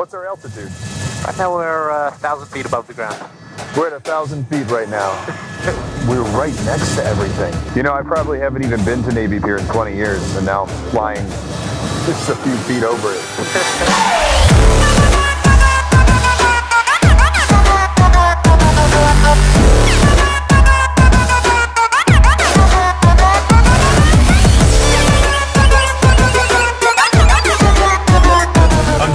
What's our altitude? Right now we're 1,000 feet above the ground. We're at 1,000 feet right now. We're right next to everything. You know, I probably haven't even been to Navy Pier in 20 years, and now I'm flying just a few feet over it.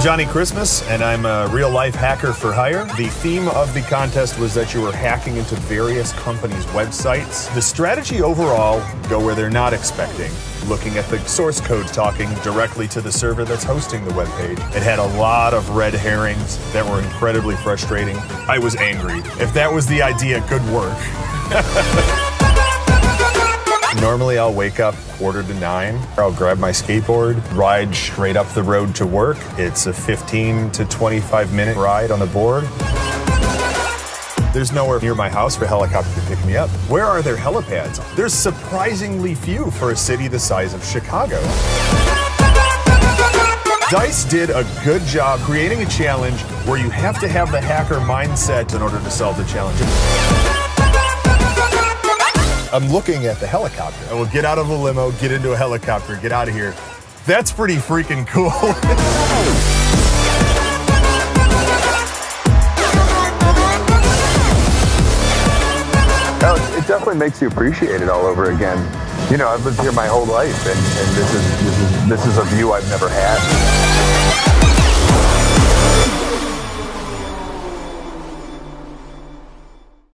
Johnny Christmas, and I'm a real-life hacker for hire. The theme of the contest was that you were hacking into various companies' websites. The strategy overall, go where they're not expecting, looking at the source code, talking directly to the server that's hosting the web page. It had a lot of red herrings that were incredibly frustrating. I was angry. If that was the idea, good work. Normally I'll wake up 8:45. I'll grab my skateboard, ride straight up the road to work. It's a 15 to 25 minute ride on the board. There's nowhere near my house for a helicopter to pick me up. Where are there helipads? There's surprisingly few for a city the size of Chicago. DICE did a good job creating a challenge where you have to have the hacker mindset in order to solve the challenge. I'm looking at the helicopter. I will get out of a limo, get into a helicopter, get out of here. That's pretty freaking cool. It definitely makes you appreciate it all over again. You know, I've lived here my whole life, and this is a view I've never had.